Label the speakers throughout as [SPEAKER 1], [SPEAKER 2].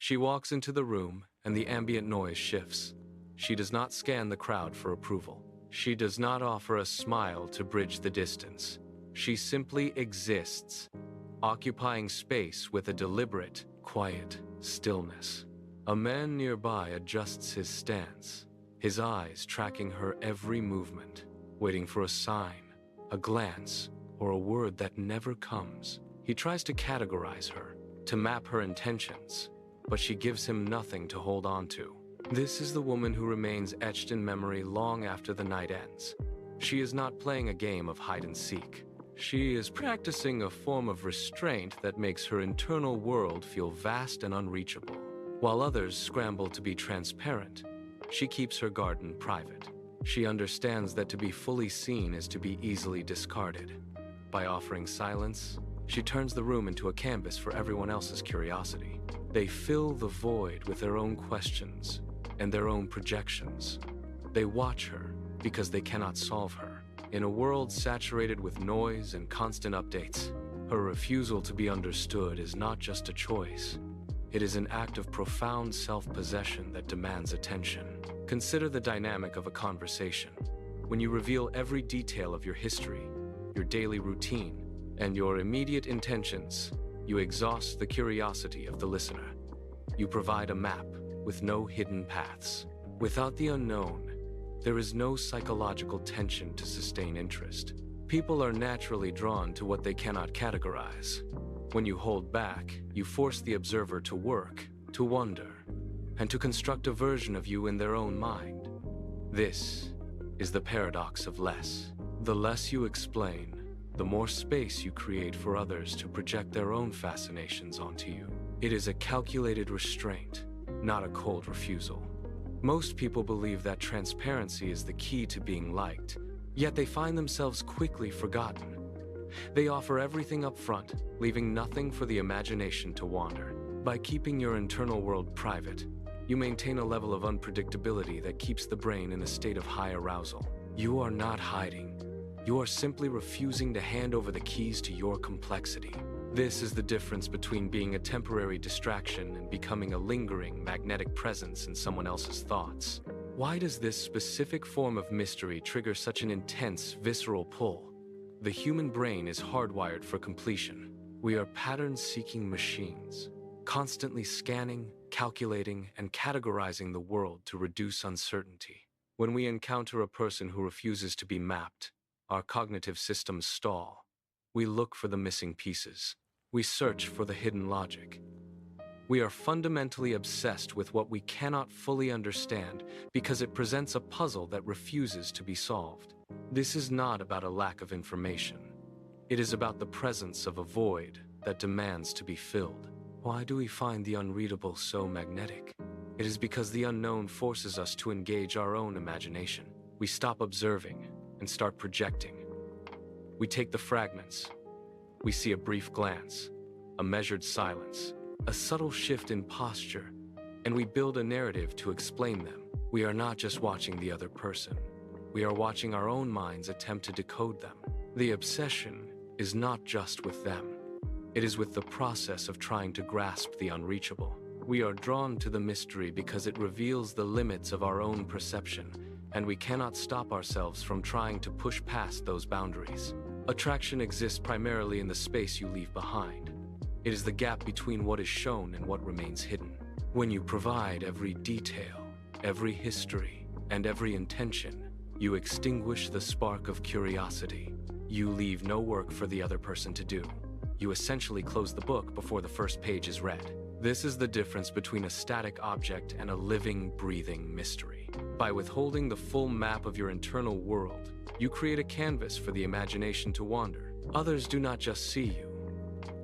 [SPEAKER 1] She walks into the room, and the ambient noise shifts. She does not scan the crowd for approval. She does not offer a smile to bridge the distance. She simply exists, occupying space with a deliberate, quiet stillness. A man nearby adjusts his stance, his eyes tracking her every movement, waiting for a sign, a glance, or a word that never comes. He tries to categorize her, to map her intentions, but she gives him nothing to hold on to. This is the woman who remains etched in memory long after the night ends. She is not playing a game of hide and seek. She is practicing a form of restraint that makes her internal world feel vast and unreachable. While others scramble to be transparent, she keeps her garden private. She understands that to be fully seen is to be easily discarded. By offering silence, she turns the room into a canvas for everyone else's curiosity. They fill the void with their own questions and their own projections. They watch her because they cannot solve her. In a world saturated with noise and constant updates, her refusal to be understood is not just a choice. It is an act of profound self-possession that demands attention. Consider the dynamic of a conversation. When you reveal every detail of your history, your daily routine, and your immediate intentions, you exhaust the curiosity of the listener. You provide a map with no hidden paths. Without the unknown, there is no psychological tension to sustain interest. People are naturally drawn to what they cannot categorize. When you hold back, you force the observer to work, to wonder, and to construct a version of you in their own mind. This is the paradox of less. The less you explain, the more space you create for others to project their own fascinations onto you. It is a calculated restraint, not a cold refusal. Most people believe that transparency is the key to being liked, yet they find themselves quickly forgotten. They offer everything up front, leaving nothing for the imagination to wander. By keeping your internal world private, you maintain a level of unpredictability that keeps the brain in a state of high arousal. You are not hiding. You are simply refusing to hand over the keys to your complexity. This is the difference between being a temporary distraction and becoming a lingering, magnetic presence in someone else's thoughts. Why does this specific form of mystery trigger such an intense, visceral pull? The human brain is hardwired for completion. We are pattern-seeking machines, constantly scanning, calculating, and categorizing the world to reduce uncertainty. When we encounter a person who refuses to be mapped, our cognitive systems stall. We look for the missing pieces. We search for the hidden logic. We are fundamentally obsessed with what we cannot fully understand because it presents a puzzle that refuses to be solved. This is not about a lack of information. It is about the presence of a void that demands to be filled. Why do we find the unreadable so magnetic? It is because the unknown forces us to engage our own imagination. We stop observing and start projecting. We take the fragments. We see a brief glance, a measured silence, a subtle shift in posture, and we build a narrative to explain them. We are not just watching the other person. We are watching our own minds attempt to decode them. The obsession is not just with them. It is with the process of trying to grasp the unreachable. We are drawn to the mystery because it reveals the limits of our own perception, and we cannot stop ourselves from trying to push past those boundaries. Attraction exists primarily in the space you leave behind. It is the gap between what is shown and what remains hidden. When you provide every detail, every history, and every intention, you extinguish the spark of curiosity. You leave no work for the other person to do. You essentially close the book before the first page is read. This is the difference between a static object and a living, breathing mystery. By withholding the full map of your internal world, you create a canvas for the imagination to wander. Others do not just see you.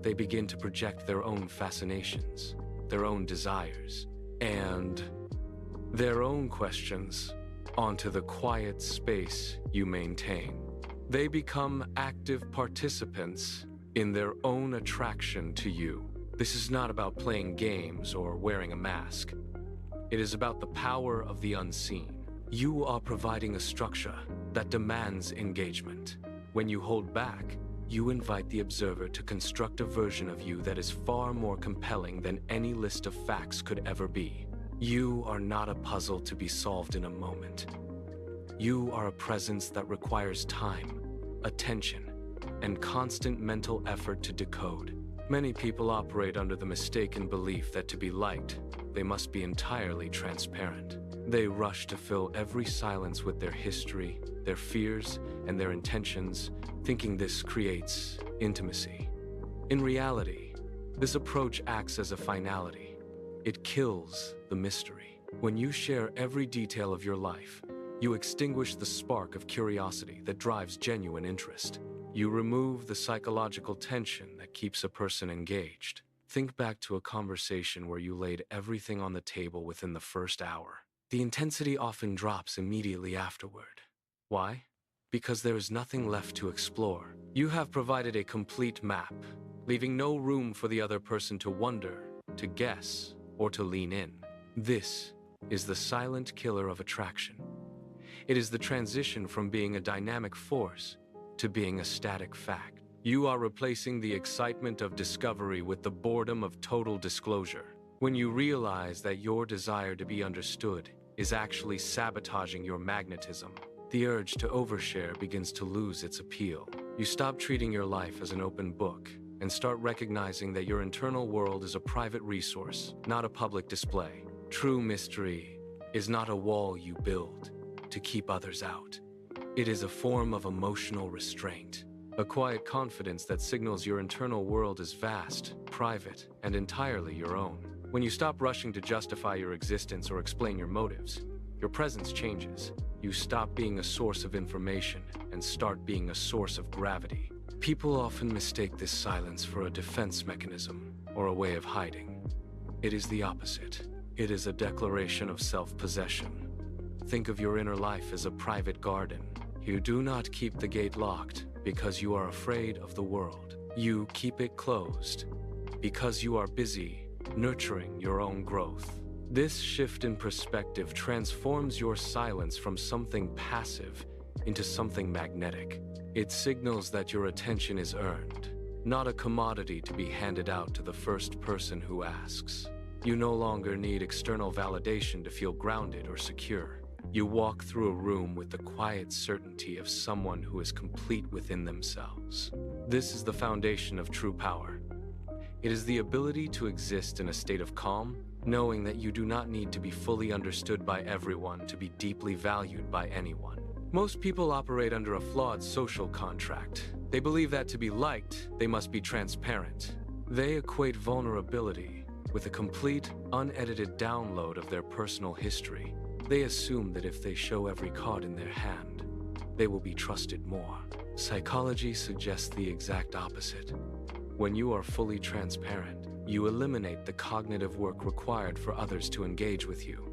[SPEAKER 1] They begin to project their own fascinations, their own desires, and their own questions onto the quiet space you maintain. They become active participants in their own attraction to you. This is not about playing games or wearing a mask. It is about the power of the unseen. You are providing a structure that demands engagement. When you hold back, you invite the observer to construct a version of you that is far more compelling than any list of facts could ever be. You are not a puzzle to be solved in a moment. You are a presence that requires time, attention, and constant mental effort to decode. Many people operate under the mistaken belief that to be liked, they must be entirely transparent. They rush to fill every silence with their history, their fears, and their intentions, thinking this creates intimacy. In reality, this approach acts as a finality. It kills the mystery. When you share every detail of your life, you extinguish the spark of curiosity that drives genuine interest. You remove the psychological tension that keeps a person engaged. Think back to a conversation where you laid everything on the table within the first hour. The intensity often drops immediately afterward. Why? Because there is nothing left to explore. You have provided a complete map, leaving no room for the other person to wonder, to guess, or to lean in. This is the silent killer of attraction. It is the transition from being a dynamic force to being a static fact. You are replacing the excitement of discovery with the boredom of total disclosure. When you realize that your desire to be understood is actually sabotaging your magnetism, the urge to overshare begins to lose its appeal. You stop treating your life as an open book and start recognizing that your internal world is a private resource, not a public display. True mystery is not a wall you build to keep others out. It is a form of emotional restraint, a quiet confidence that signals your internal world is vast, private, and entirely your own. When you stop rushing to justify your existence or explain your motives, your presence changes. You stop being a source of information and start being a source of gravity. People often mistake this silence for a defense mechanism or a way of hiding. It is the opposite. It is a declaration of self-possession. Think of your inner life as a private garden. You do not keep the gate locked because you are afraid of the world. You keep it closed because you are busy nurturing your own growth. This shift in perspective transforms your silence from something passive into something magnetic. It signals that your attention is earned, not a commodity to be handed out to the first person who asks. You no longer need external validation to feel grounded or secure. You walk through a room with the quiet certainty of someone who is complete within themselves. This is the foundation of true power. It is the ability to exist in a state of calm, knowing that you do not need to be fully understood by everyone to be deeply valued by anyone. Most people operate under a flawed social contract. They believe that to be liked, they must be transparent. They equate vulnerability with a complete, unedited download of their personal history. They assume that if they show every card in their hand, they will be trusted more. Psychology suggests the exact opposite. When you are fully transparent, you eliminate the cognitive work required for others to engage with you.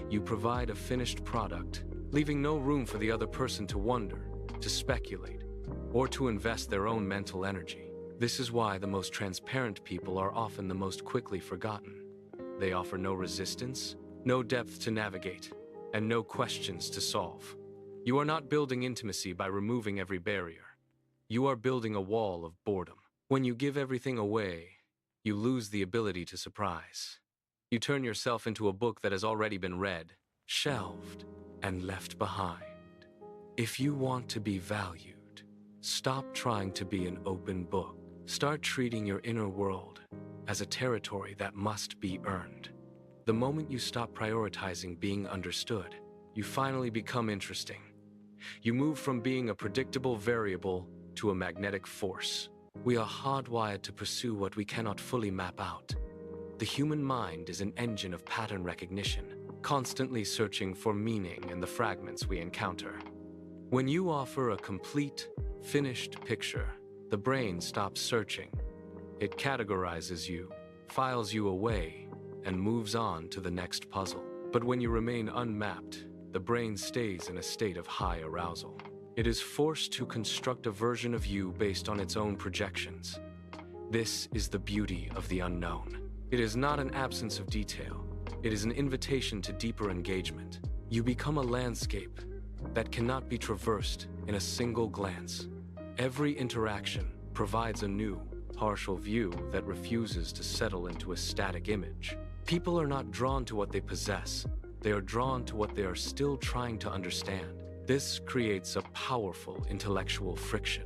[SPEAKER 1] You provide a finished product, leaving no room for the other person to wonder, to speculate, or to invest their own mental energy. This is why the most transparent people are often the most quickly forgotten. They offer no resistance, no depth to navigate, and no questions to solve. You are not building intimacy by removing every barrier. You are building a wall of boredom. When you give everything away, you lose the ability to surprise. You turn yourself into a book that has already been read, shelved, and left behind. If you want to be valued, stop trying to be an open book. Start treating your inner world as a territory that must be earned. The moment you stop prioritizing being understood, you finally become interesting. You move from being a predictable variable to a magnetic force. We are hardwired to pursue what we cannot fully map out. The human mind is an engine of pattern recognition, constantly searching for meaning in the fragments we encounter. When you offer a complete, finished picture, the brain stops searching. It categorizes you, files you away, and moves on to the next puzzle. But when you remain unmapped, the brain stays in a state of high arousal. It is forced to construct a version of you based on its own projections. This is the beauty of the unknown. It is not an absence of detail. It is an invitation to deeper engagement. You become a landscape that cannot be traversed in a single glance. Every interaction, provides a new, partial view that refuses to settle into a static image. People are not drawn to what they possess, they are drawn to what they are still trying to understand. This creates a powerful intellectual friction.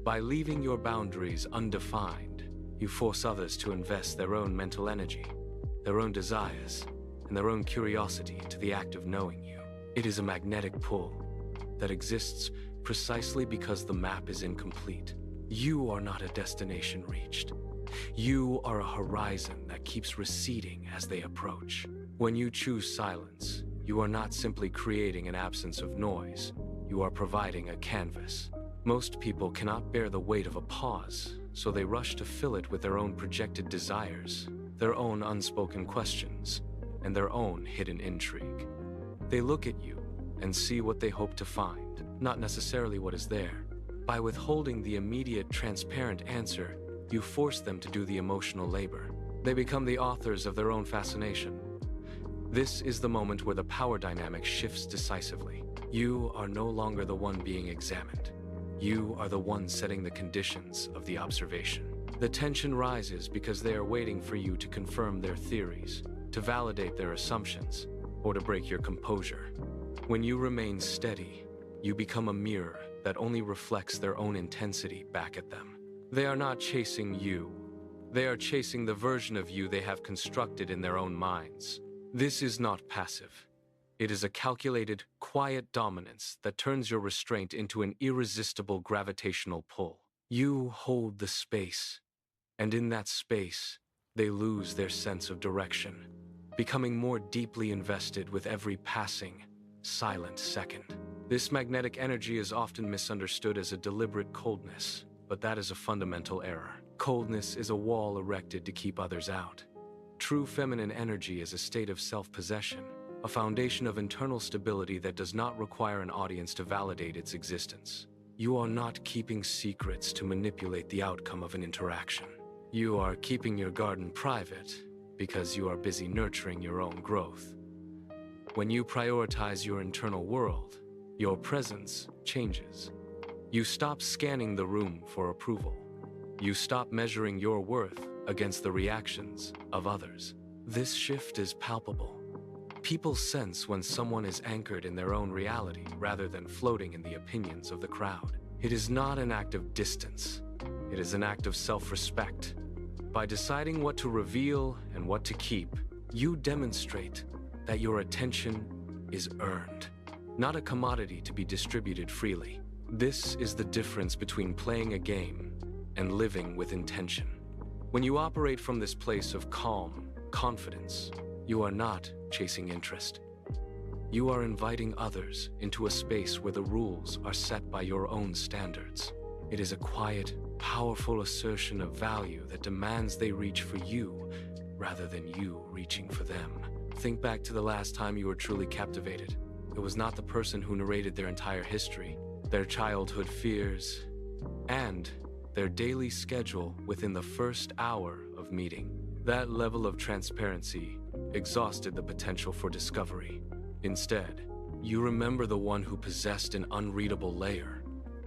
[SPEAKER 1] By leaving your boundaries undefined, you force others to invest their own mental energy, their own desires, and their own curiosity into the act of knowing you. It is a magnetic pull that exists precisely because the map is incomplete. You are not a destination reached. You are a horizon that keeps receding as they approach. When you choose silence, you are not simply creating an absence of noise, you are providing a canvas. Most people cannot bear the weight of a pause, so they rush to fill it with their own projected desires, their own unspoken questions, and their own hidden intrigue. They look at you and see what they hope to find, not necessarily what is there. By withholding the immediate, transparent answer, you force them to do the emotional labor. They become the authors of their own fascination. This is the moment where the power dynamic shifts decisively. You are no longer the one being examined. You are the one setting the conditions of the observation. The tension rises because they are waiting for you to confirm their theories, to validate their assumptions, or to break your composure. When you remain steady, you become a mirror that only reflects their own intensity back at them. They are not chasing you. They are chasing the version of you they have constructed in their own minds. This is not passive. It is a calculated, quiet dominance that turns your restraint into an irresistible gravitational pull. You hold the space, and in that space, they lose their sense of direction, becoming more deeply invested with every passing, silent second. This magnetic energy is often misunderstood as a deliberate coldness, but that is a fundamental error. Coldness is a wall erected to keep others out. True feminine energy is a state of self-possession, a foundation of internal stability that does not require an audience to validate its existence. You are not keeping secrets to manipulate the outcome of an interaction. You are keeping your garden private because you are busy nurturing your own growth. When you prioritize your internal world, your presence changes. You stop scanning the room for approval. You stop measuring your worth against the reactions of others. This shift is palpable. People sense when someone is anchored in their own reality rather than floating in the opinions of the crowd. It is not an act of distance. It is an act of self-respect. By deciding what to reveal and what to keep, you demonstrate that your attention is earned, not a commodity to be distributed freely. This is the difference between playing a game and living with intention. When you operate from this place of calm, confidence, you are not chasing interest. You are inviting others into a space where the rules are set by your own standards. It is a quiet, powerful assertion of value that demands they reach for you rather than you reaching for them. Think back to the last time you were truly captivated. It was not the person who narrated their entire history, their childhood fears, and their daily schedule within the first hour of meeting. That level of transparency exhausted the potential for discovery. Instead, you remember the one who possessed an unreadable layer.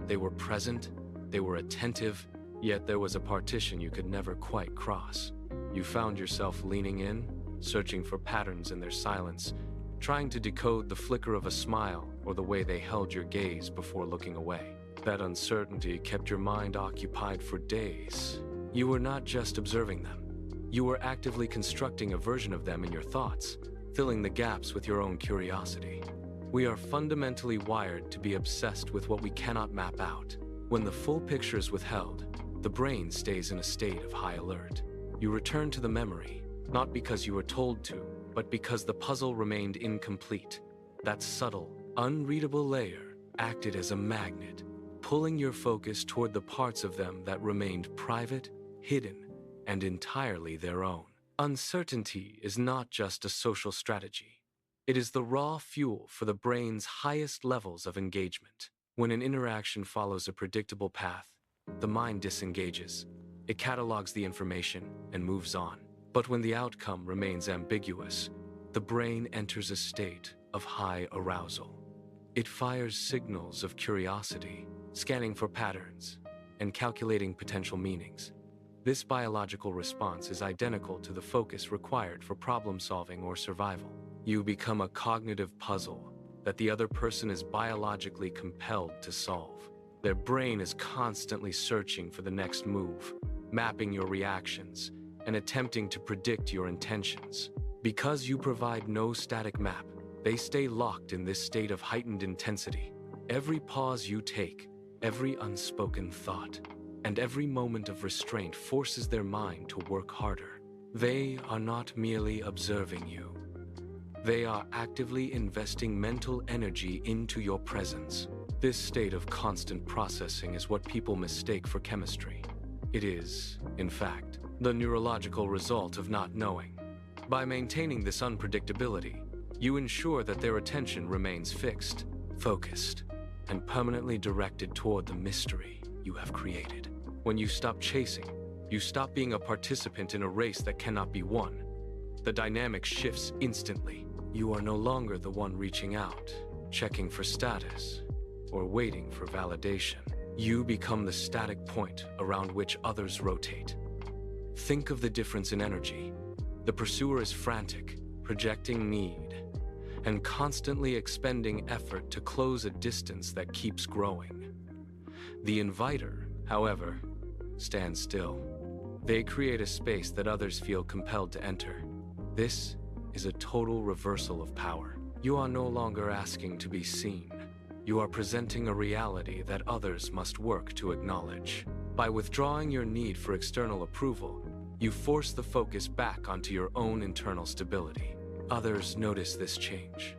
[SPEAKER 1] They were present, they were attentive, yet there was a partition you could never quite cross. You found yourself leaning in, searching for patterns in their silence, trying to decode the flicker of a smile or the way they held your gaze before looking away. That uncertainty kept your mind occupied for days. You were not just observing them. You were actively constructing a version of them in your thoughts, filling the gaps with your own curiosity. We are fundamentally wired to be obsessed with what we cannot map out. When the full picture is withheld, the brain stays in a state of high alert. You return to the memory, not because you were told to, but because the puzzle remained incomplete. That subtle, unreadable layer acted as a magnet, pulling your focus toward the parts of them that remained private, hidden, and entirely their own. Uncertainty is not just a social strategy. It is the raw fuel for the brain's highest levels of engagement. When an interaction follows a predictable path, the mind disengages. It catalogs the information and moves on. But when the outcome remains ambiguous, the brain enters a state of high arousal. It fires signals of curiosity, scanning for patterns, and calculating potential meanings. This biological response is identical to the focus required for problem-solving or survival. You become a cognitive puzzle that the other person is biologically compelled to solve. Their brain is constantly searching for the next move, mapping your reactions, and attempting to predict your intentions. Because you provide no static map, they stay locked in this state of heightened intensity. Every pause you take, every unspoken thought, and every moment of restraint forces their mind to work harder. They are not merely observing you. They are actively investing mental energy into your presence. This state of constant processing is what people mistake for chemistry. It is, in fact, the neurological result of not knowing. By maintaining this unpredictability, you ensure that their attention remains fixed, focused, and permanently directed toward the mystery you have created. When you stop chasing, you stop being a participant in a race that cannot be won. The dynamic shifts instantly. You are no longer the one reaching out, checking for status, or waiting for validation. You become the static point around which others rotate. Think of the difference in energy. The pursuer is frantic, projecting need, and constantly expending effort to close a distance that keeps growing. The inviter, however, stands still. They create a space that others feel compelled to enter. This is a total reversal of power. You are no longer asking to be seen. You are presenting a reality that others must work to acknowledge. By withdrawing your need for external approval, you force the focus back onto your own internal stability. Others notice this change.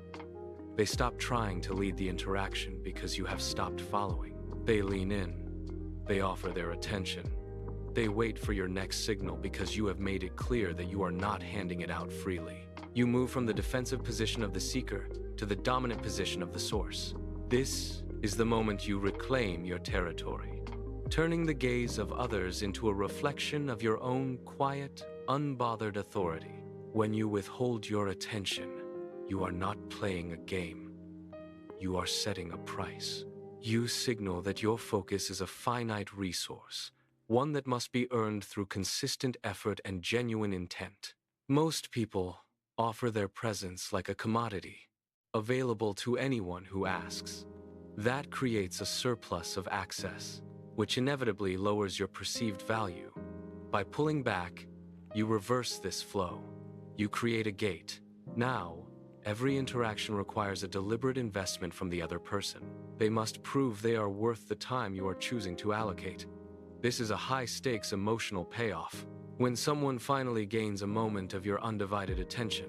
[SPEAKER 1] They stop trying to lead the interaction because you have stopped following. They lean in. They offer their attention. They wait for your next signal because you have made it clear that you are not handing it out freely. You move from the defensive position of the seeker to the dominant position of the source. This is the moment you reclaim your territory, turning the gaze of others into a reflection of your own quiet, unbothered authority. When you withhold your attention, you are not playing a game. You are setting a price. You signal that your focus is a finite resource, one that must be earned through consistent effort and genuine intent. Most people offer their presence like a commodity, available to anyone who asks. That creates a surplus of access, which inevitably lowers your perceived value. By pulling back, you reverse this flow. You create a gate. Now, every interaction requires a deliberate investment from the other person. They must prove they are worth the time you are choosing to allocate. This is a high-stakes emotional payoff. When someone finally gains a moment of your undivided attention,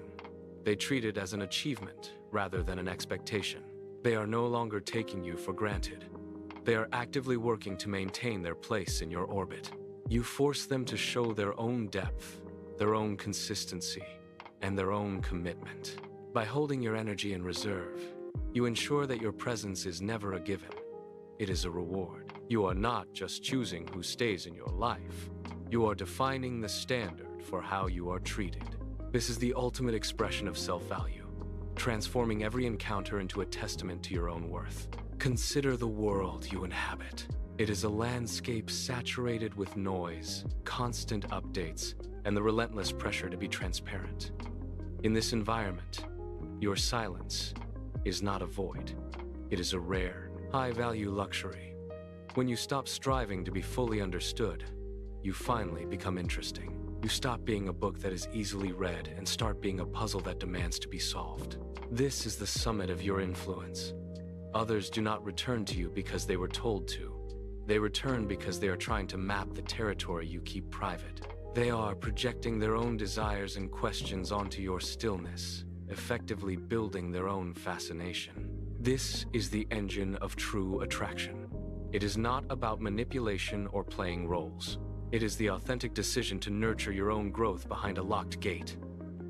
[SPEAKER 1] they treat it as an achievement rather than an expectation. They are no longer taking you for granted. They are actively working to maintain their place in your orbit. You force them to show their own depth, their own consistency, and their own commitment. By holding your energy in reserve, you ensure that your presence is never a given. It is a reward. You are not just choosing who stays in your life. You are defining the standard for how you are treated. This is the ultimate expression of self-value, transforming every encounter into a testament to your own worth. Consider the world you inhabit. It is a landscape saturated with noise, constant updates, and the relentless pressure to be transparent. In this environment, your silence is not a void. It is a rare, high-value luxury. When you stop striving to be fully understood, you finally become interesting. You stop being a book that is easily read and start being a puzzle that demands to be solved. This is the summit of your influence. Others do not return to you because they were told to. They return because they are trying to map the territory you keep private. They are projecting their own desires and questions onto your stillness, effectively building their own fascination. This is the engine of true attraction. It is not about manipulation or playing roles. It is the authentic decision to nurture your own growth behind a locked gate.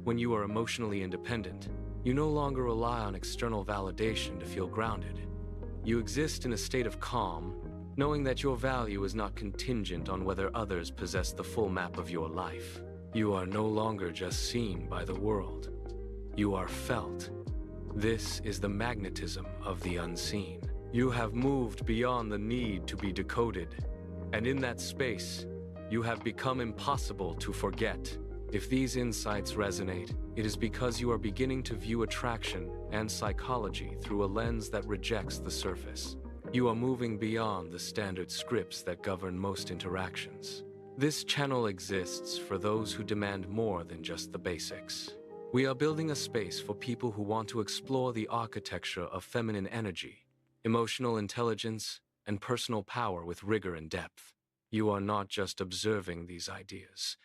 [SPEAKER 1] When you are emotionally independent, you no longer rely on external validation to feel grounded. You exist in a state of calm, knowing that your value is not contingent on whether others possess the full map of your life. You are no longer just seen by the world. You are felt. This is the magnetism of the unseen. You have moved beyond the need to be decoded. And in that space, you have become impossible to forget. If these insights resonate, it is because you are beginning to view attraction and psychology through a lens that rejects the surface. You are moving beyond the standard scripts that govern most interactions. This channel exists for those who demand more than just the basics. We are building a space for people who want to explore the architecture of feminine energy, emotional intelligence, and personal power with rigor and depth. You are not just observing these ideas.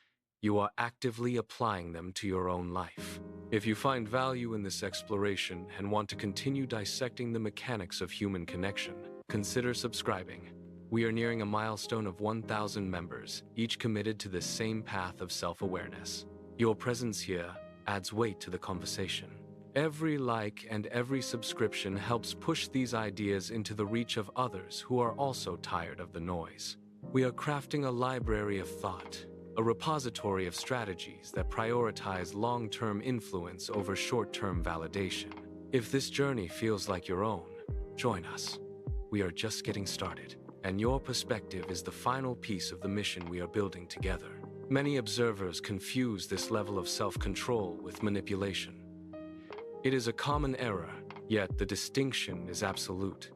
[SPEAKER 1] You are actively applying them to your own life. If you find value in this exploration and want to continue dissecting the mechanics of human connection, consider subscribing. We are nearing a milestone of 1,000 members, each committed to the same path of self-awareness. Your presence here adds weight to the conversation. Every like and every subscription helps push these ideas into the reach of others who are also tired of the noise. We are crafting a library of thought, a repository of strategies that prioritize long-term influence over short-term validation. If this journey feels like your own, join us. We are just getting started, and your perspective is the final piece of the mission we are building together. Many observers confuse this level of self-control with manipulation. It is a common error, yet the distinction is absolute.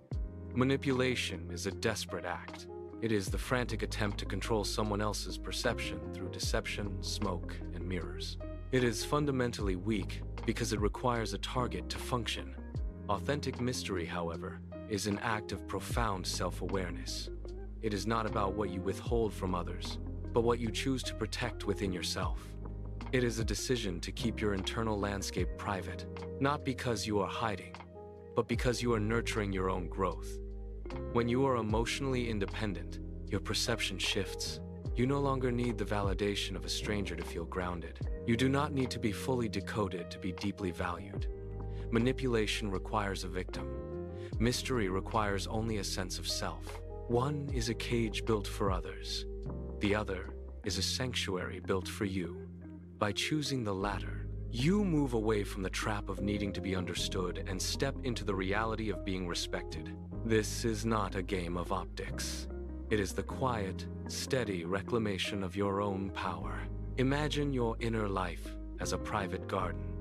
[SPEAKER 1] Manipulation is a desperate act. It is the frantic attempt to control someone else's perception through deception, smoke, and mirrors. It is fundamentally weak because it requires a target to function. Authentic mystery, however, is an act of profound self-awareness. It is not about what you withhold from others, but what you choose to protect within yourself. It is a decision to keep your internal landscape private, not because you are hiding, but because you are nurturing your own growth. When you are emotionally independent, your perception shifts. You no longer need the validation of a stranger to feel grounded. You do not need to be fully decoded to be deeply valued. Manipulation requires a victim. Mystery requires only a sense of self. One is a cage built for others. The other is a sanctuary built for you. By choosing the latter, you move away from the trap of needing to be understood and step into the reality of being respected. This is not a game of optics. It is the quiet, steady reclamation of your own power. Imagine your inner life as a private garden.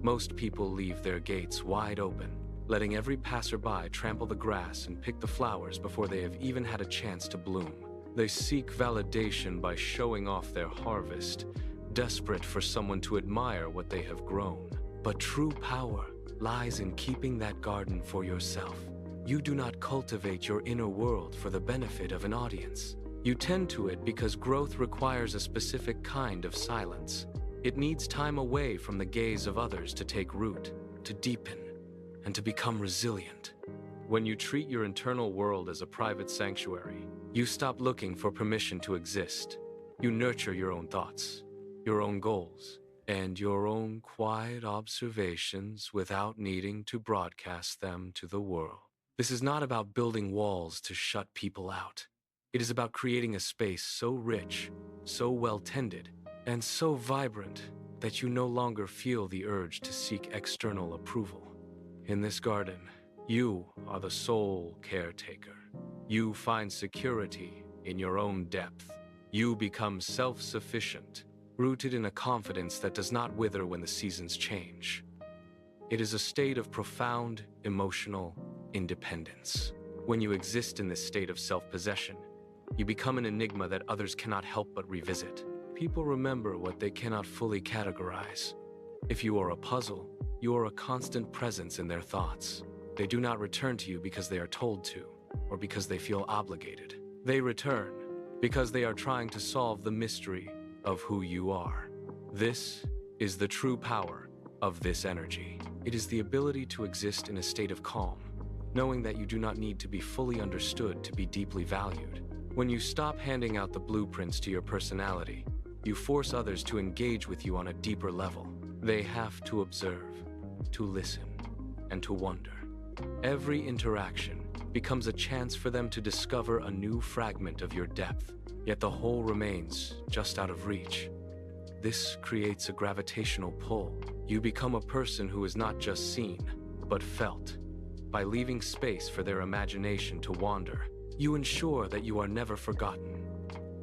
[SPEAKER 1] Most people leave their gates wide open, letting every passerby trample the grass and pick the flowers before they have even had a chance to bloom. They seek validation by showing off their harvest, desperate for someone to admire what they have grown. But true power lies in keeping that garden for yourself. You do not cultivate your inner world for the benefit of an audience. You tend to it because growth requires a specific kind of silence. It needs time away from the gaze of others to take root, to deepen, and to become resilient. When you treat your internal world as a private sanctuary, you stop looking for permission to exist. You nurture your own thoughts, your own goals, and your own quiet observations without needing to broadcast them to the world. This is not about building walls to shut people out. It is about creating a space so rich, so well-tended, and so vibrant that you no longer feel the urge to seek external approval. In this garden, you are the sole caretaker. You find security in your own depth. You become self-sufficient, rooted in a confidence that does not wither when the seasons change. It is a state of profound emotional independence. When you exist in this state of self-possession, you become an enigma that others cannot help but revisit. People remember what they cannot fully categorize. If you are a puzzle, you are a constant presence in their thoughts. They do not return to you because they are told to, or because they feel obligated. They return because they are trying to solve the mystery of who you are. This is the true power of this energy. It is the ability to exist in a state of calm, knowing that you do not need to be fully understood to be deeply valued. When you stop handing out the blueprints to your personality, you force others to engage with you on a deeper level. They have to observe, to listen, and to wonder. Every interaction becomes a chance for them to discover a new fragment of your depth, yet the whole remains just out of reach. This creates a gravitational pull. You become a person who is not just seen, but felt. By leaving space for their imagination to wander, You ensure that you are never forgotten.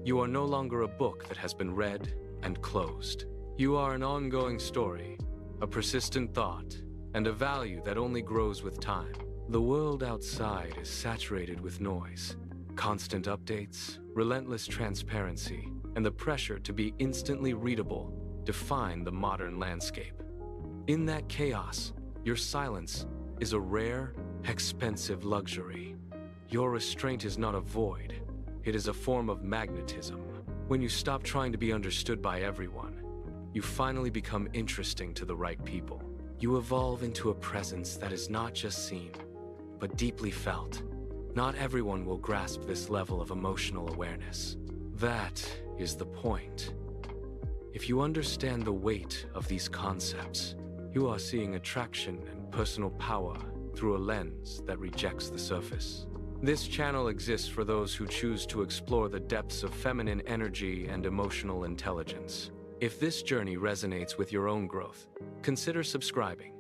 [SPEAKER 1] You are no longer a book that has been read and closed. You are an ongoing story, a persistent thought, and a value that only grows with time. The world outside is saturated with noise, constant updates, relentless transparency, and the pressure to be instantly readable define the modern landscape. In that chaos, your silence is a rare, expensive luxury. Your restraint is not a void, it is a form of magnetism. When you stop trying to be understood by everyone, you finally become interesting to the right people. You evolve into a presence that is not just seen, but deeply felt. Not everyone will grasp this level of emotional awareness. That is the point. If you understand the weight of these concepts, you are seeing attraction and personal power through a lens that rejects the surface. This channel exists for those who choose to explore the depths of feminine energy and emotional intelligence. If this journey resonates with your own growth, consider subscribing.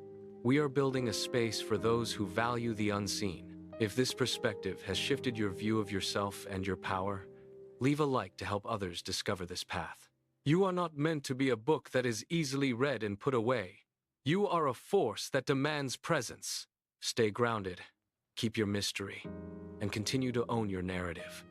[SPEAKER 1] We are building a space for those who value the unseen. If this perspective has shifted your view of yourself and your power, leave a like to help others discover this path. You are not meant to be a book that is easily read and put away. You are a force that demands presence. Stay grounded, keep your mystery, and continue to own your narrative.